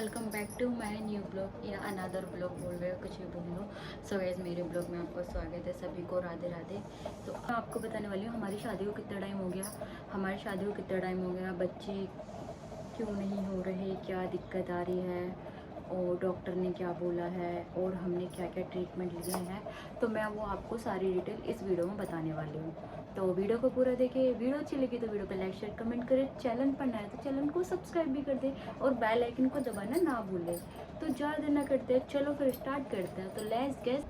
Welcome back to my new blog या another blog बोल रहे हो, कुछ भी बोल लो। सो गाइस, मेरे ब्लॉग में आपका स्वागत है। सभी को राधे राधे। तो मैं आपको बताने वाली हूँ हमारी शादी को कितना टाइम हो गया। हमारी शादी को कितना टाइम हो गया, बच्चे क्यों नहीं हो रहे, क्या दिक्कत आ रही है, और डॉक्टर ने क्या बोला है, और हमने क्या क्या ट्रीटमेंट लिए हैं। तो मैं वो आपको सारी डिटेल इस वीडियो में बताने वाली हूँ। तो वीडियो को पूरा देखिए। वीडियो अच्छी लगी तो वीडियो को लाइक शेयर कमेंट करें। चैनल पर नया है तो चैनल को सब्सक्राइब भी कर दे और बेल आइकन को दबाना ना भूलें। तो ज़्यादा देर ना करते हैं, चलो फिर स्टार्ट करते हैं। तो लेट्स गेट।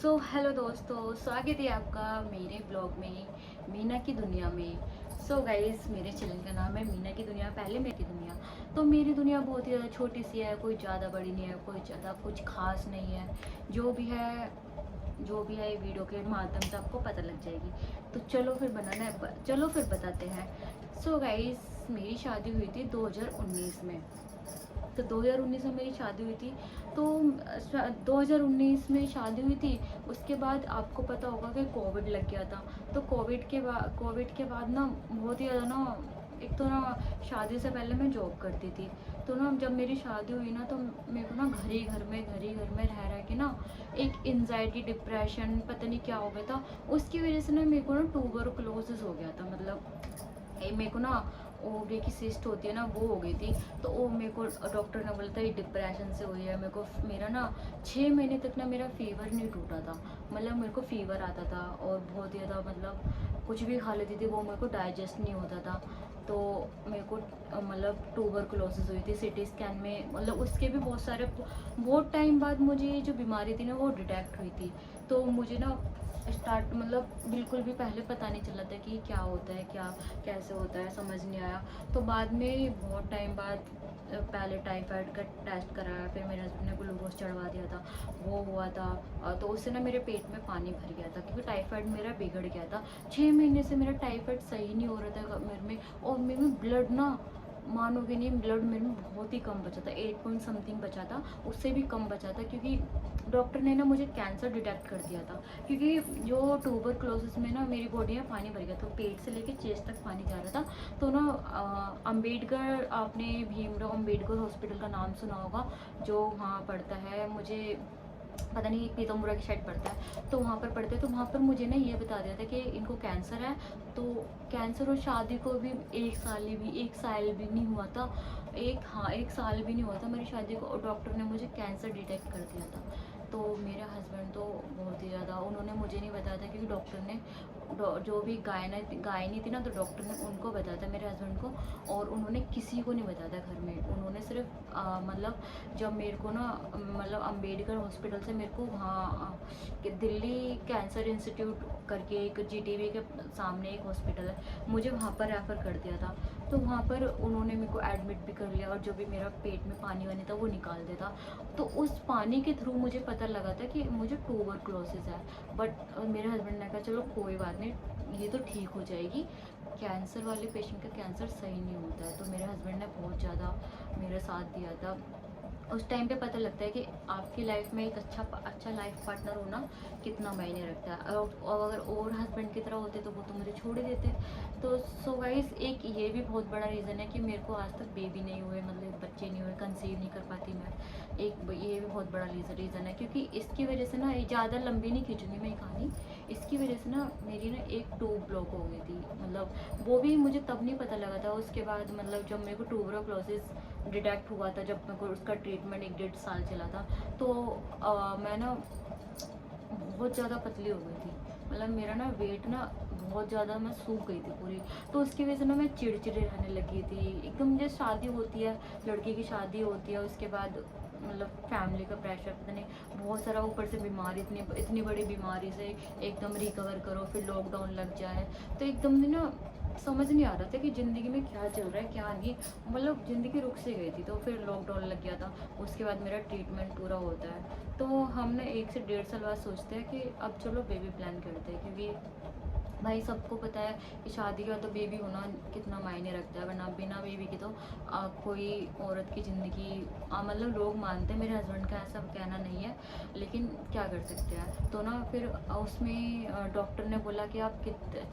सो हेलो दोस्तों, स्वागत है आपका मेरे ब्लॉग में, मीना की दुनिया में। सो गाइस, मेरे चैनल का नाम है मीना की दुनिया, पहले मेरी की दुनिया। तो मेरी दुनिया बहुत ही ज़्यादा छोटी सी है, कोई ज़्यादा बड़ी नहीं है, कोई ज़्यादा कुछ खास नहीं है। जो भी है वीडियो के माध्यम से आपको पता लग जाएगी। तो चलो फिर बताते हैं। सो गाइस, मेरी शादी हुई थी 2019 में। तो 2019 में मेरी शादी हुई थी। तो 2019 में शादी हुई थी। उसके बाद आपको पता होगा कि कोविड लग गया था। तो कोविड के बाद ना बहुत ही ज़्यादा ना, एक तो ना शादी से पहले मैं जॉब करती थी। तो ना जब मेरी शादी हुई ना, तो मेरे को ना घर ही घर में रह के ना एक एंजाइटी डिप्रेशन पता नहीं क्या हो गया था। उसकी वजह से ना मेरे को ना ट्यूबरकुलोसिस हो गया था। मतलब मेरे को ना ओवरी की सिस्ट होती है ना, वो हो गई थी। तो वो मेरे को डॉक्टर ने बोला था ये डिप्रेशन से हुई है। मेरा ना 6 महीने तक ना मेरा फीवर नहीं टूटा था। मतलब मेरे को फीवर आता था और बहुत ज़्यादा, मतलब कुछ भी खा लेती थी वो मेरे को डाइजेस्ट नहीं होता था। तो मेरे को मतलब ट्यूबरकुलोसिस हुई थी। सिटी स्कैन में मतलब उसके भी बहुत टाइम बाद मुझे ये जो बीमारी थी ना वो डिटेक्ट हुई थी। तो मुझे ना स्टार्ट मतलब बिल्कुल भी पहले पता नहीं चला था कि क्या होता है, क्या कैसे होता है, समझ नहीं आया। तो बाद में बहुत टाइम बाद पहले टाइफाइड का टेस्ट कराया, फिर मेरे हस्बैंड ने ग्लूकोज चढ़वा दिया था, वो हुआ था। तो उससे ना मेरे पेट में पानी भर गया था, क्योंकि टाइफाइड मेरा बिगड़ गया था। 6 महीने से मेरा टाइफाइड सही नहीं हो रहा था मेरे में। और मेरे में ब्लड ना, मानोगे नहीं, ब्लड मेरे में बहुत ही कम बचा था, 8 पॉइंट समथिंग बचा था, उससे भी कम बचा था। क्योंकि डॉक्टर ने ना मुझे कैंसर डिटेक्ट कर दिया था। क्योंकि जो ट्यूबरकुलोसिस में ना मेरी बॉडी में पानी भर गया था, पेट से लेके चेस्ट तक पानी जा रहा था। तो ना अम्बेडकर, आपने भीमराव अम्बेडकर हॉस्पिटल का नाम सुना होगा, जो वहाँ पड़ता है, मुझे पता नहीं पीतमपुरा की साइड पड़ता है। तो वहाँ पर पढ़ते, तो वहाँ पर मुझे ना ये बता दिया था कि इनको कैंसर है। तो कैंसर और शादी को भी एक साल भी नहीं हुआ था। एक साल भी नहीं हुआ था मेरी शादी को, और डॉक्टर ने मुझे कैंसर डिटेक्ट कर दिया था। तो मेरे हस्बैंड तो बहुत ही ज़्यादा, उन्होंने मुझे नहीं बताया था, क्योंकि डॉक्टर ने जो भी गायनी थी ना, तो डॉक्टर ने उनको बताया था मेरे हस्बैंड को। और उन्होंने किसी को नहीं बताया था घर में। उन्होंने सिर्फ मतलब जब मेरे को ना, मतलब अम्बेडकर हॉस्पिटल से मेरे को वहाँ दिल्ली कैंसर इंस्टीट्यूट करके एक जीटीवी के सामने एक हॉस्पिटल है, मुझे वहाँ पर रेफ़र कर दिया था। तो वहाँ पर उन्होंने मेरे को एडमिट भी कर लिया, और जो भी मेरा पेट में पानी वानी था वो निकाल दिया था। तो उस पानी के थ्रू मुझे पता लगा था कि मुझे ट्यूबरकुलोसिस है। बट मेरे हस्बैंड ने कहा चलो कोई बात नहीं, ये तो ठीक हो जाएगी। कैंसर वाले पेशेंट का कैंसर सही नहीं होता है। तो मेरे हस्बैंड ने बहुत ज़्यादा मेरा साथ दिया था। उस टाइम पे पता लगता है कि आपकी लाइफ में एक अच्छा लाइफ पार्टनर होना कितना मायने रखता है। और अगर और हस्बैंड की तरह होते तो वो तो मुझे छोड़ ही देते। तो सो गाइस, एक ये भी बहुत बड़ा रीज़न है कि मेरे को आज तक बेबी नहीं हुए, मतलब बच्चे नहीं हुए, कंसीव नहीं कर पाती मैं। ये भी बहुत बड़ा रीज़न है, क्योंकि इसकी वजह से ना, ज़्यादा लंबी नहीं खींचूंगी मैं ये कहानी। इसकी वजह से ना मेरी ना एक ट्यूब ब्लॉक हो गई थी। मतलब वो भी मुझे तब नहीं पता लगा था। उसके बाद मतलब जब मेरे को ट्यूबरकुलोसिस डिटेक्ट हुआ था, जब मेरे को उसका ट्रीटमेंट 1 डेढ़ साल चला था, तो मैं ना बहुत ज़्यादा पतली हो गई थी। मतलब मेरा ना वेट ना बहुत ज़्यादा, मैं सूख गई थी पूरी। तो उसकी वजह से ना मैं चिड़चिड़ी रहने लगी थी एकदम। जैसे शादी होती है, लड़की की शादी होती है, उसके बाद मतलब फैमिली का प्रेशर, पता नहीं बहुत सारा, ऊपर से बीमारी, इतनी बड़ी बीमारी से एकदम रिकवर करो, फिर लॉकडाउन लग जाए। तो एकदम ना समझ नहीं आ रहा था कि ज़िंदगी में क्या चल रहा है क्या नहीं। मतलब ज़िंदगी रुक से गई थी। तो फिर लॉकडाउन लग गया था। उसके बाद मेरा ट्रीटमेंट पूरा होता है। तो हम ना 1 से 1.5 साल बाद सोचते हैं कि अब चलो बेबी प्लान करते हैं, क्योंकि भाई सबको पता है कि शादी का तो बेबी होना कितना मायने रखता है, वरना बिना बेबी के तो कोई औरत की ज़िंदगी मतलब लोग मानते हैं, मेरे हस्बैंड का ऐसा कहना नहीं है, लेकिन क्या कर सकते हैं। तो ना फिर उसमें डॉक्टर ने बोला कि आप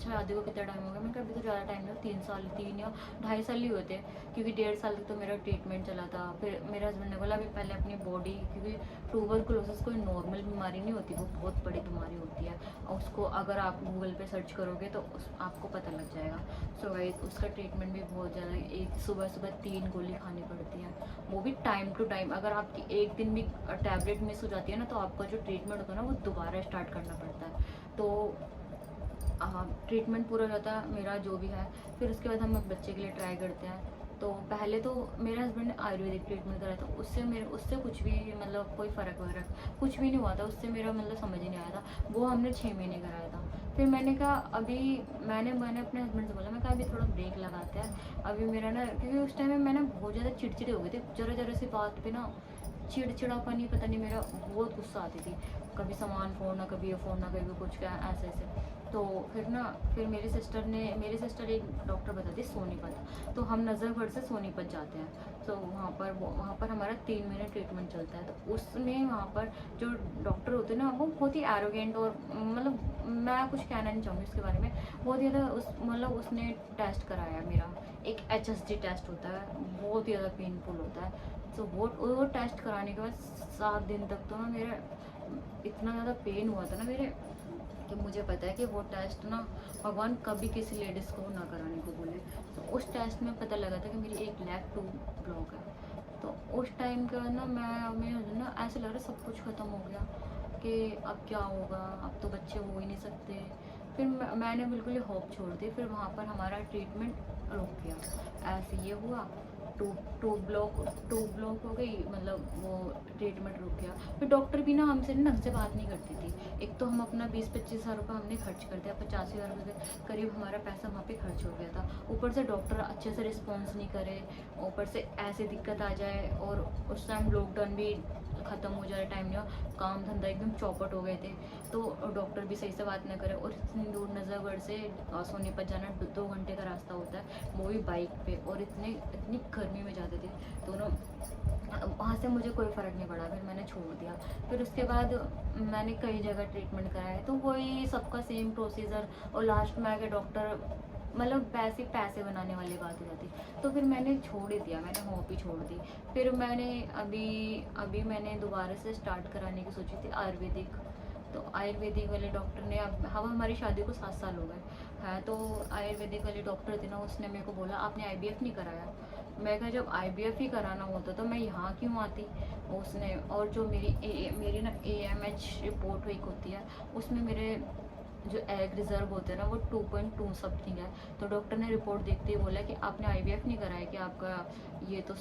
शादी को कितना टाइम हो गया। मैंने कहा अभी तो ज़्यादा टाइम नहीं, 3 साल, 3 या 2.5 साल ही हुए थे, क्योंकि 1.5 साल तक तो मेरा ट्रीटमेंट चला था। फिर मेरे हस्बैंड ने बोला अभी पहले अपनी बॉडी, क्योंकि ट्यूबरकुलोसिस कोई नॉर्मल बीमारी नहीं होती, वो बहुत बड़ी बीमारी होती है, और उसको अगर आप गूगल पे सर्च करोगे तो आपको पता लग जाएगा। सो गाइस उसका ट्रीटमेंट भी बहुत ज़्यादा, एक सुबह सुबह 3 गोली खानी पड़ती है, वो भी टाइम टू टाइम। अगर आपकी एक दिन भी टैबलेट मिस हो जाती है ना, तो आपका जो ट्रीटमेंट होता है ना वो दोबारा स्टार्ट करना पड़ता है। तो ट्रीटमेंट पूरा हो जाता है मेरा जो भी है। फिर उसके बाद हम बच्चे के लिए ट्राई करते हैं। तो पहले तो मेरे हस्बैंड ने आयुर्वेदिक ट्रीटमेंट कराया था, उससे कुछ भी मतलब कोई फ़र्क वगैरह कुछ भी नहीं हुआ था, उससे मेरा मतलब समझ ही नहीं आया था। वो हमने 6 महीने कराया था। फिर मैंने कहा अभी मैंने अपने हस्बैंड से बोला, मैं कहा अभी थोड़ा ब्रेक लगाते हैं अभी मेरा ना, क्योंकि उस टाइम में मैं ना बहुत ज़्यादा चिड़चिड़े हो गए थे, ज़रा ज़रा सी बात पे ना चिड़चिड़ापन ही पता नहीं, मेरा बहुत गुस्सा आती थी, कभी सामान फोड़ना, कभी ये फोड़ना, कभी कुछ क्या ऐसे ऐसे। तो फिर मेरी सिस्टर एक डॉक्टर बताती सोनीपत, तो हम नज़रगढ़ से सोनीपत जाते हैं। तो वहाँ पर हमारा 3 महीने ट्रीटमेंट चलता है। तो उसमें वहाँ पर जो डॉक्टर होते हैं ना, वो बहुत ही एरोगेंट, और मतलब मैं कुछ कहना नहीं चाहूँगी उसके बारे में, बहुत ज़्यादा उसने टेस्ट कराया मेरा, एक HSG टेस्ट होता है, बहुत ही ज़्यादा पेनफुल होता है। तो वो टेस्ट कराने के बाद 7 दिन तक तो ना मेरा इतना ज़्यादा पेन हुआ था ना मेरे, कि मुझे पता है कि वो टेस्ट ना भगवान कभी किसी लेडीज़ को ना कराने को बोले। तो उस टेस्ट में पता लगा था कि मेरी एक लेग 2 ब्लॉक है। तो उस टाइम के बाद ना मैं ना ऐसे लग रहा सब कुछ ख़त्म हो गया, कि अब क्या होगा, अब तो बच्चे हो ही नहीं सकते। फिर मैंने बिल्कुल ही होप छोड़ दी। फिर वहाँ पर हमारा ट्रीटमेंट रुक गया। ऐसे ये हुआ, टू टू ब्लॉक हो गई, मतलब वो ट्रीटमेंट रुक गया। फिर डॉक्टर भी ना हमसे ढंग से बात नहीं करती थी। एक तो हम अपना 20-25 हज़ार रुपये हमने खर्च कर दिया, 85 हज़ार रुपये के करीब हमारा पैसा वहाँ पे खर्च हो गया था। ऊपर से डॉक्टर अच्छे से रिस्पॉन्स नहीं करे, ऊपर से ऐसे दिक्कत आ जाए, और उस टाइम लॉकडाउन भी ख़त्म हो जाए टाइम में, काम धंधा एकदम चौपट हो गए थे। तो डॉक्टर भी सही से बात ना करे, और इतनी दूर नज़रगढ़ से सोनीपत जाना 2 घंटे का रास्ता होता है, वो भी बाइक पे, और इतनी गर्मी में जाते थे। तो ना वहाँ से मुझे कोई फ़र्क नहीं पड़ा, फिर मैंने छोड़ दिया। फिर उसके बाद मैंने कई जगह ट्रीटमेंट कराया, तो वही सबका सेम प्रोसीजर, और लास्ट में आके डॉक्टर मतलब पैसे बनाने वाली बात हो जाती। तो फिर मैंने छोड़ ही दिया, मैंने होप ही छोड़ दी। फिर मैंने अभी मैंने दोबारा से स्टार्ट कराने की सोची थी आयुर्वेदिक। तो आयुर्वेदिक वाले डॉक्टर ने, अब हमारी शादी को 7 साल हो गए हैं, तो आयुर्वेदिक वाले डॉक्टर थे ना, उसने मेरे को बोला आपने IVF नहीं कराया। मैं कहा जब IVF ही कराना होता तो मैं यहाँ क्यों आती। उसने, और जो मेरी ना AMH रिपोर्ट एक होती है, उसमें मेरे जो एग रिजर्व होते हैं ना वो 2.2 समथिंग है। तो डॉक्टर ने रिपोर्ट देखते ही बोला कि आपने IVF नहीं कराया, कि आपका ये तो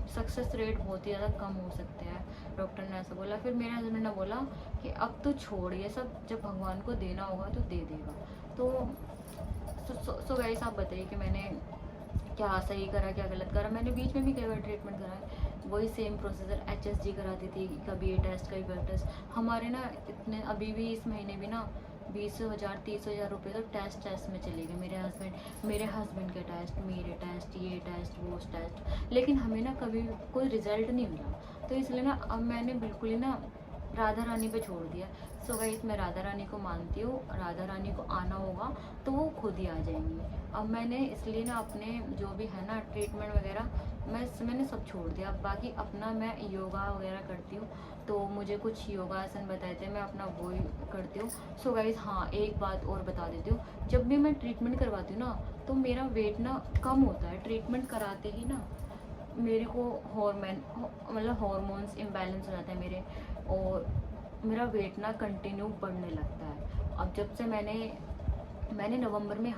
सक्सेस रेट बहुत ही ज़्यादा कम हो सकते हैं, डॉक्टर ने ऐसा बोला। फिर मेरे हस्बैंड ने बोला कि अब तो छोड़, ये सब जब भगवान को देना होगा तो दे देगा। तो सो गाइस आप बताइए कि मैंने क्या सही करा क्या गलत करा। मैंने बीच में भी कई बार ट्रीटमेंट कराया, वही सेम प्रोसीजर, HSG कराती थी, कभी ये टेस्ट कभी वो टेस्ट। हमारे ना इतने अभी भी इस महीने भी ना 20,000 30,000 रुपये तो टेस्ट में चले गए। मेरे हस्बैंड के टेस्ट, मेरे टेस्ट, ये टेस्ट वो टेस्ट, लेकिन हमें ना कभी कोई रिजल्ट नहीं मिला। तो इसलिए ना अब मैंने बिल्कुल ही ना राधा रानी पे छोड़ दिया। सो गाइस मैं राधा रानी को मानती हूँ, राधा रानी को आना होगा तो वो खुद ही आ जाएंगी। अब मैंने इसलिए ना अपने जो भी है ना ट्रीटमेंट वगैरह मैंने सब छोड़ दिया। बाकी अपना मैं योगा वगैरह करती हूँ, तो मुझे कुछ योगासन बताए थे, मैं अपना वो ही करती हूँ। सो गाइस हाँ एक बात और बता देती हूँ, जब भी मैं ट्रीटमेंट करवाती हूँ ना तो मेरा वेट ना कम होता है। ट्रीटमेंट कराते ही ना मेरे को हार्मोन्स इम्बैलेंस हो जाते हैं मेरे, और मेरा वेट ना कंटिन्यू बढ़ने लगता है। अब जब से मैंने नवंबर में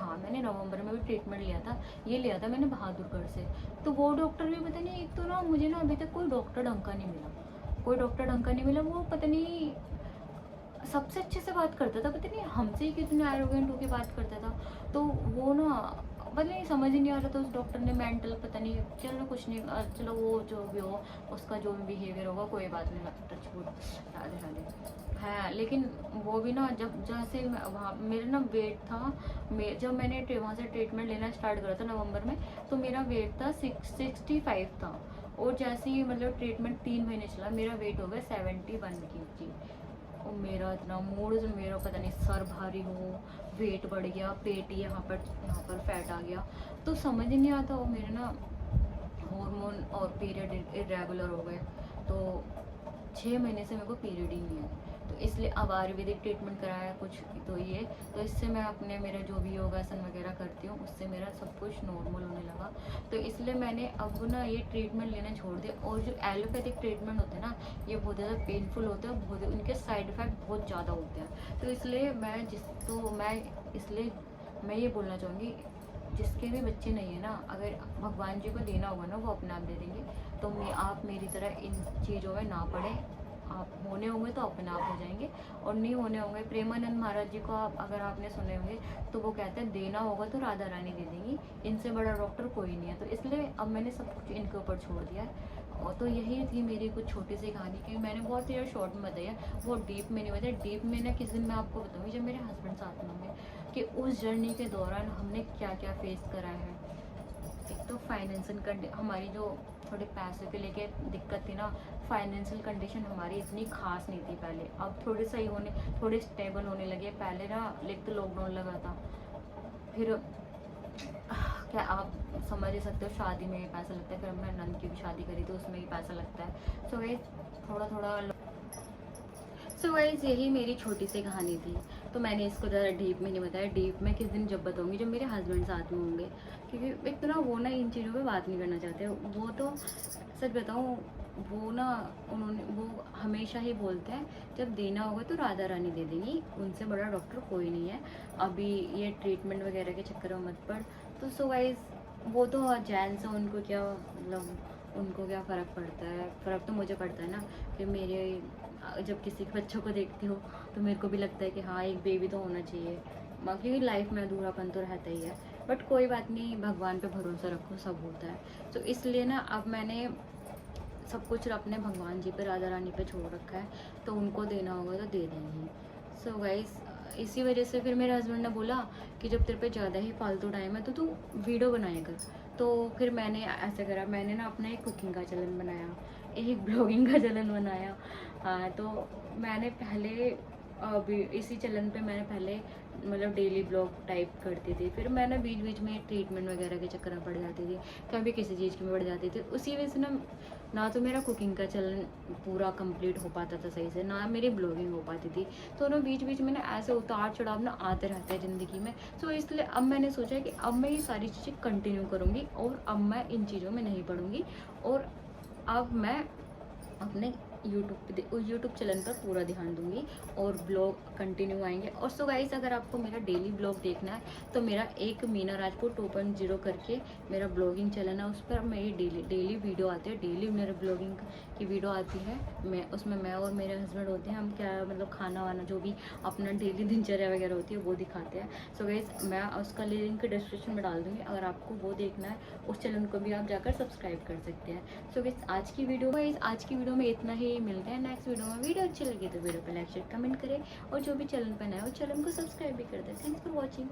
भी ट्रीटमेंट लिया था, ये लिया था मैंने बहादुरगढ़ से। तो वो डॉक्टर भी पता नहीं, एक तो ना मुझे ना अभी तक कोई डॉक्टर ढंग का नहीं मिला, वो पता नहीं सबसे अच्छे से बात करता था, पता नहीं हमसे ही कितने एरोगेंट होकर बात करता था। तो वो ना पता नहीं समझ ही नहीं आ रहा था। उस डॉक्टर ने मेंटल पता नहीं, चलो कुछ नहीं, चलो वो जो भी हो, उसका जो भी बिहेवियर होगा कोई बात नहीं, टच वुड, राधे राधे है। लेकिन वो भी ना, जब जैसे वहाँ मेरा ना वेट था, जब मैंने वहाँ से ट्रीटमेंट लेना स्टार्ट करा था नवंबर में, तो मेरा वेट था 65 था। और जैसे ही मतलब ट्रीटमेंट 3 महीने चला, मेरा वेट हो गया 71 kg। और मेरा इतना मूड, मेरा पता नहीं, सर भारी हो, वेट बढ़ गया, पेट यहाँ पर फैट आ गया, तो समझ ही नहीं आता। और मेरे ना हार्मोन और पीरियड इरेगुलर हो गए, तो 6 महीने से मेरे को पीरियड ही नहीं है। तो इसलिए अब आयुर्वेदिक ट्रीटमेंट कराया कुछ, तो ये, तो इससे मैं अपने मेरा जो भी योगासन वगैरह करती हूँ, उससे मेरा सब कुछ नॉर्मल होने लगा। तो इसलिए मैंने अब ना ये ट्रीटमेंट लेना छोड़ दिया। और जो एलोपैथिक ट्रीटमेंट होते हैं ना, ये बहुत ज़्यादा पेनफुल होते हैं, बहुत उनके साइड इफ़ेक्ट बहुत ज़्यादा होते हैं। तो इसलिए मैं ये बोलना चाहूँगी, जिसके भी बच्चे नहीं है ना, अगर भगवान जी को देना होगा ना, वो अपने आप दे देंगे। तो आप मेरी तरह इन चीज़ों में ना पड़े। आप होने होंगे तो अपने आप हो जाएंगे, और नहीं होने होंगे, प्रेमानंद महाराज जी को अगर आपने सुने होंगे, तो वो कहते हैं देना होगा तो राधा रानी दे देंगी, इनसे बड़ा डॉक्टर कोई नहीं है। तो इसलिए अब मैंने सब कुछ इनके ऊपर छोड़ दिया है। और तो यही थी मेरी कुछ छोटी सी कहानी की, मैंने बहुत ही शॉर्ट में बताया, वो डीप में नहीं बताया। डीप में ना किस दिन मैं आपको बताऊँगी, जब मेरे हस्बैंड साथ में होंगे, कि उस जर्नी के दौरान हमने क्या क्या फेस करा है। एक तो फाइनेंशियल हमारी जो थोड़े पैसे को लेके दिक्कत थी ना, फाइनेंशियल कंडीशन हमारी इतनी खास नहीं थी पहले। अब थोड़े सही होने, थोड़े स्टेबल होने लगे। पहले ना लेक तो लॉकडाउन लगा था, फिर क्या आप समझ ही सकते हो, शादी में भी पैसा लगता है। फिर हमने नंद की भी शादी करी तो उसमें भी पैसा लगता है। सो गाइस थोड़ा थोड़ा यही मेरी छोटी सी कहानी थी। तो मैंने इसको ज़्यादा डीप में नहीं बताया। डीप में किस दिन जब बताऊँगी, जब मेरे हस्बैंड साथ में होंगे, क्योंकि एक तो ना वो ना इन चीज़ों पे बात नहीं करना चाहते। वो तो सच बताऊँ, वो हमेशा ही बोलते हैं जब देना होगा तो राधा रानी दे देंगी, उनसे बड़ा डॉक्टर कोई नहीं है, अभी ये ट्रीटमेंट वगैरह के चक्कर में मत पड़। तो सो गाइस वो तो जेंट्स है, उनको क्या मतलब, उनको क्या फ़र्क पड़ता है। फ़र्क तो मुझे पड़ता है ना, कि मेरे जब किसी के बच्चों को देखती हो तो मेरे को भी लगता है कि हाँ एक बेबी तो होना चाहिए, बाकी लाइफ में अधूरापन तो रहता ही है। बट कोई बात नहीं, भगवान पे भरोसा रखो, सब होता है। तो इसलिए ना अब मैंने सब कुछ अपने भगवान जी पे, राधा रानी पे छोड़ रखा है, तो उनको देना होगा तो दे देंगी। सो गाइस इसी वजह से फिर मेरे हस्बैंड ने बोला कि जब तेरे पे ज़्यादा ही फालतू टाइम है तो तू वीडियो बनाया कर। तो फिर मैंने ऐसा करा, मैंने ना अपना एक कुकिंग का चैनल बनाया, एक ब्लॉगिंग का चैनल बनाया। हाँ, तो मैंने पहले अभी इसी चैनल पे मैंने पहले मतलब डेली ब्लॉग टाइप करती थी। फिर मैं ना बीच बीच में ट्रीटमेंट वगैरह के चक्कर में पड़ जाती थी, कभी किसी चीज़ की में पड़ जाती थी। उसी वजह से ना तो मेरा कुकिंग का चैनल पूरा कंप्लीट हो पाता था सही से, ना मेरी ब्लॉगिंग हो पाती थी। तो ना बीच बीच में ना ऐसे उतार चढ़ाव ना आते रहते हैं ज़िंदगी में। तो इसलिए अब मैंने सोचा कि अब मैं ये सारी चीज़ें कंटिन्यू करूँगी, और अब मैं इन चीज़ों में नहीं पड़ूँगी। और अब मैं अपने यूट्यूब चैनल पर पूरा ध्यान दूंगी, और ब्लॉग कंटिन्यू आएंगे। और सो गाइस अगर आपको मेरा डेली ब्लॉग देखना है, तो मेरा एक मीना राजपूत 2.0 करके मेरा ब्लॉगिंग चैनल है, उस पर मेरी डेली वीडियो आती है। डेली मेरे ब्लॉगिंग की वीडियो आती है, उसमें मैं और मेरे हस्बैंड होते हैं, हम क्या मतलब खाना वाना जो भी अपना डेली दिनचर्या वगैरह होती है वो दिखाते हैं। सो गाइस मैं उसका लिंक डिस्क्रिप्शन में डाल दूँगी, अगर आपको वो देखना है उस चैनल को भी आप जाकर सब्सक्राइब कर सकते हैं। सो गाइस आज की वीडियो में इतना ही। मिलते हैं नेक्स्ट वीडियो में। वीडियो अच्छी लगी तो वीडियो पर लाइक शेयर कमेंट करें, और जो भी चैनल पर नया हो चैनल को सब्सक्राइब भी कर दें। Thanks for watching.